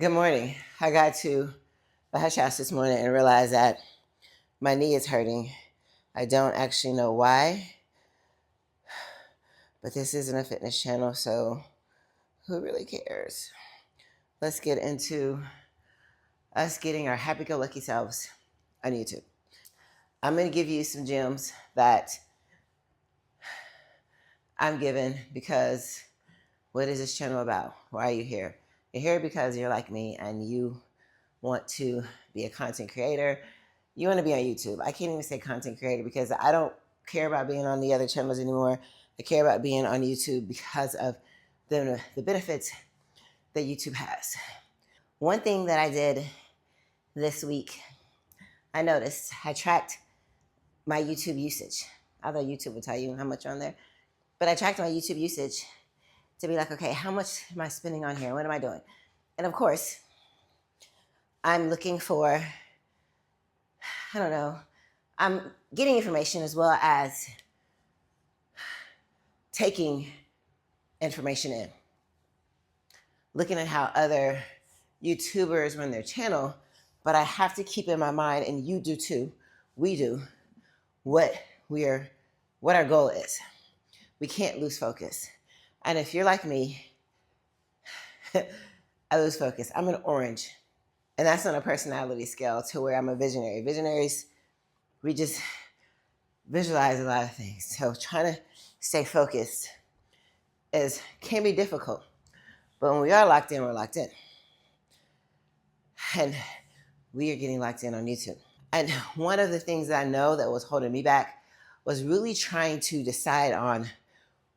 Good morning. I got to the hush house this morning and realized that my knee is hurting. I don't actually know why, but this isn't a fitness channel, so who really cares? Let's get into us getting our happy-go-lucky selves on YouTube. I'm going to give you some gems that I'm given because what is this channel about? Why are you here? You're here because you're like me and you want to be a content creator. You want to be on YouTube. I can't even say content creator because I don't care about being on the other channels anymore. I care about being on YouTube because of the benefits that YouTube has. One thing that I did this week, I noticed I tracked my YouTube usage. Although YouTube will tell you how much you're on there. But I tracked my YouTube usage to be like, okay, how much am I spending on here? What am I doing? And of course, I'm looking for, I don't know, I'm getting information as well as taking information in. Looking at how other YouTubers run their channel, but I have to keep in my mind, and you do too, we do, what our goal is. We can't lose focus. And if you're like me, I lose focus. I'm an orange. And that's on a personality scale to where I'm a visionary. Visionaries, we just visualize a lot of things. So trying to stay focused can be difficult. But when we are locked in, we're locked in. And we are getting locked in on YouTube. And one of the things that I know that was holding me back was really trying to decide on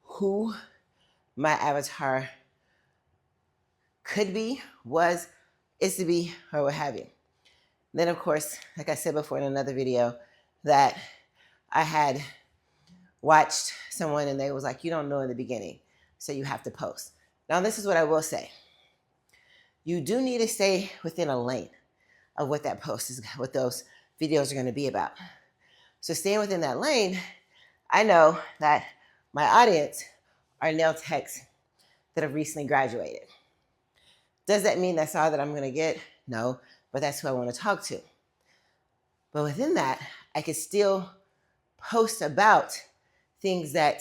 who my avatar could be, is to be, or what have you. Then, of course, like I said before in another video, that I had watched someone and they was like, you don't know in the beginning, so you have to post. Now, this is what I will say. You do need to stay within a lane of what that post is, what those videos are going to be about. So staying within that lane, I know that my audience are nail techs that have recently graduated. Does that mean that's all that I'm going to get? No, but that's who I want to talk to. But within that, I could still post about things that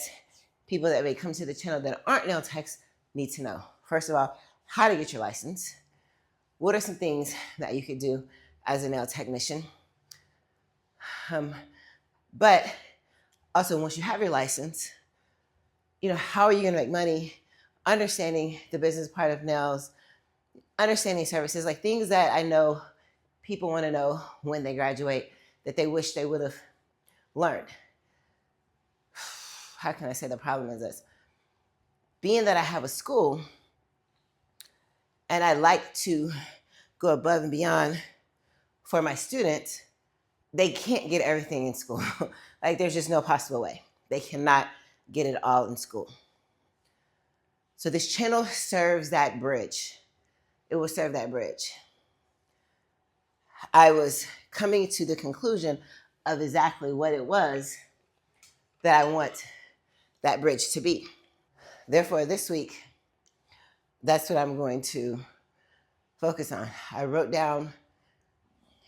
people that may come to the channel that aren't nail techs need to know. First of all, how to get your license. What are some things that you could do as a nail technician? But also, once you have your license, how are you going to make money? Understanding the business part of nails, understanding services, like things that I know people want to know when they graduate that they wish they would have learned. How can I say the problem is this? Being that I have a school and I like to go above and beyond for my students, they can't get everything in school. Like there's just no possible way. They cannot get it all in school. So this channel serves that bridge. It will serve that bridge. I was coming to the conclusion of exactly what it was that I want that bridge to be. Therefore, this week, that's what I'm going to focus on. I wrote down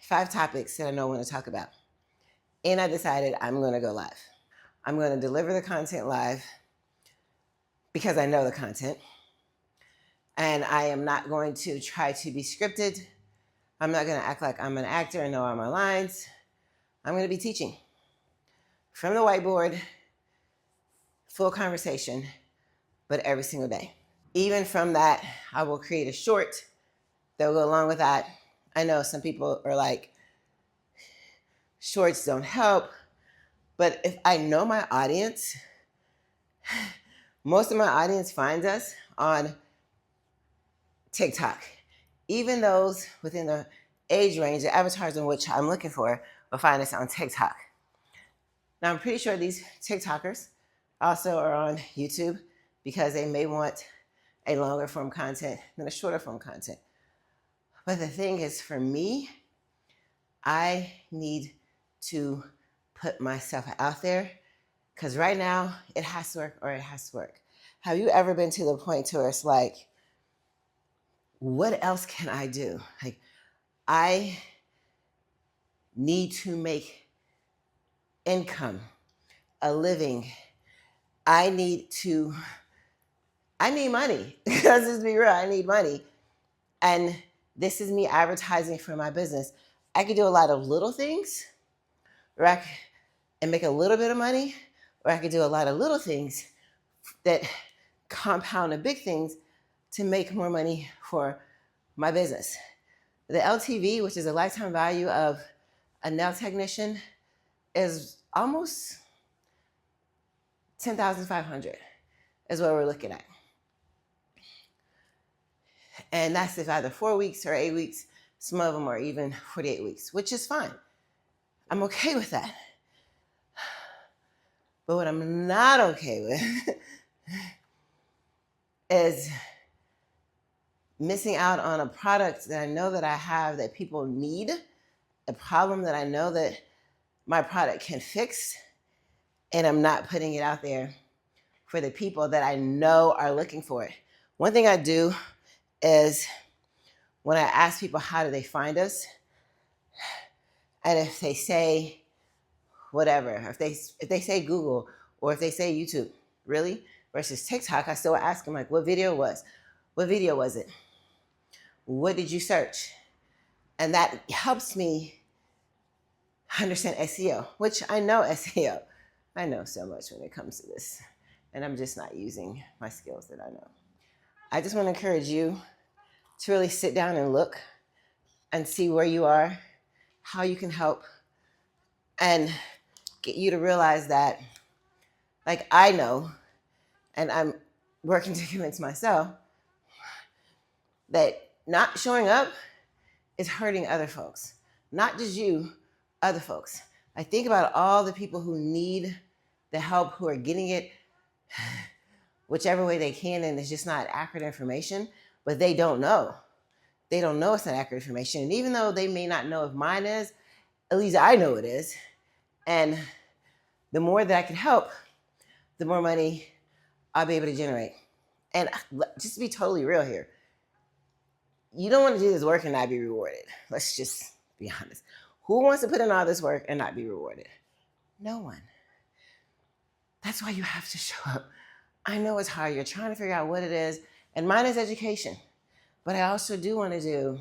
5 topics that I know I want to talk about. And I decided I'm going to go live. I'm going to deliver the content live because I know the content. And I am not going to try to be scripted. I'm not going to act like I'm an actor and know all my lines. I'm going to be teaching from the whiteboard, full conversation, but every single day. Even from that, I will create a short that will go along with that. I know some people are like, shorts don't help. But if I know my audience, most of my audience finds us on TikTok. Even those within the age range, the avatars in which I'm looking for, will find us on TikTok. Now, I'm pretty sure these TikTokers also are on YouTube because they may want a longer form content than a shorter form content. But the thing is, for me, I need to put myself out there because right now it has to work or it has to work. Have you ever been to the point to where it's like, what else can I do? Like, I need to make income, a living. I need money. Let's just be real. I need money. And this is me advertising for my business. I could do a lot of little things and make a little bit of money, or I could do a lot of little things that compound the big things to make more money for my business. The LTV, which is a lifetime value of a nail technician, is almost 10,500 is what we're looking at. And that's if either 4 weeks or 8 weeks. Some of them are even 48 weeks, which is fine. I'm okay with that. But what I'm not okay with is missing out on a product that I know that I have that people need, a problem that I know that my product can fix, and I'm not putting it out there for the people that I know are looking for it. One thing I do is when I ask people how do they find us, and if they say whatever, if they say Google or if they say YouTube, really, versus TikTok, I still ask them like, what video was it? What did you search? And that helps me understand SEO, which I know SEO. I know so much when it comes to this, and I'm just not using my skills that I know. I just want to encourage you to really sit down and look and see where you are, how you can help, and get you to realize that, like I know, and I'm working to convince myself that not showing up is hurting other folks. Not just you, other folks. I think about all the people who need the help, who are getting it whichever way they can, and it's just not accurate information, but they don't know. They don't know it's not accurate information. And even though they may not know if mine is, at least I know it is. And the more that I can help, the more money I'll be able to generate. And just to be totally real here, you don't want to do this work and not be rewarded. Let's just be honest. Who wants to put in all this work and not be rewarded? No one. That's why you have to show up. I know it's hard. You're trying to figure out what it is. And mine is education. But I also do want to do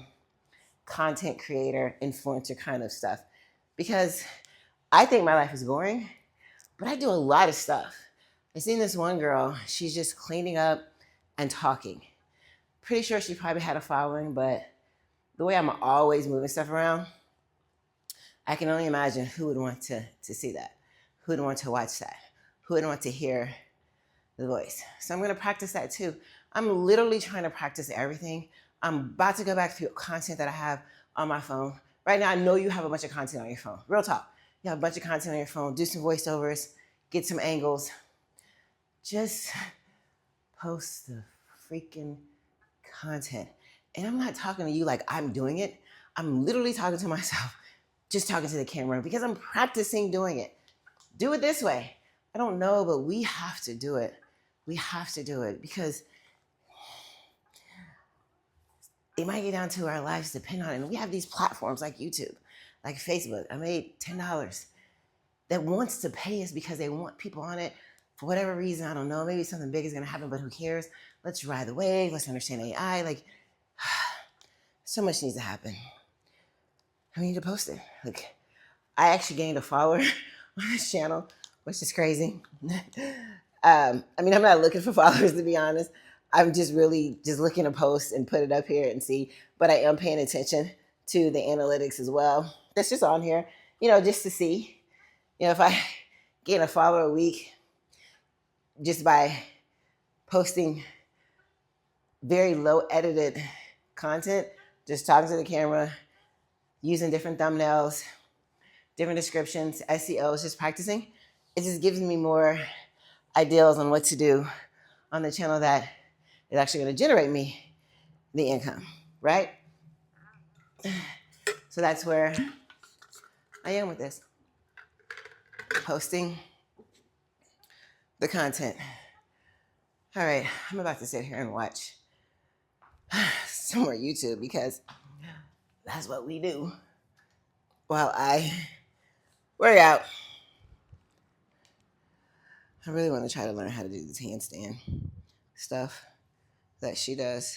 content creator, influencer kind of stuff. Because I think my life is boring, but I do a lot of stuff. I seen this one girl, she's just cleaning up and talking. Pretty sure she probably had a following, but the way I'm always moving stuff around, I can only imagine who would want to see that, who would want to watch that, who would want to hear the voice. So I'm going to practice that too. I'm literally trying to practice everything. I'm about to go back through content that I have on my phone. Right now, I know you have a bunch of content on your phone. Real talk. You have a bunch of content on your phone. Do some voiceovers, get some angles. Just post the freaking content. And I'm not talking to you like I'm doing it. I'm literally talking to myself, just talking to the camera because I'm practicing doing it. Do it this way. I don't know, but we have to do it. We have to do it because it might get down to our lives depend on it. And we have these platforms like YouTube, like Facebook. I made $10 that wants to pay us because they want people on it for whatever reason. I don't know. Maybe something big is going to happen, but who cares? Let's ride the wave. Let's understand AI. Like, so much needs to happen. I need to post it. Like, I actually gained a follower on this channel, which is crazy. I'm not looking for followers, to be honest. I'm just really just looking to post and put it up here and see. But I am paying attention to the analytics as well. That's just on here, just to see, if I gain a follower a week just by posting very low edited content, just talking to the camera, using different thumbnails, different descriptions, SEO, just practicing. It just gives me more ideas on what to do on the channel that is actually going to generate me the income, right? So that's where I am with this. Posting the content. All right, I'm about to sit here and watch some more YouTube because that's what we do while I work out. I really want to try to learn how to do this handstand stuff that she does.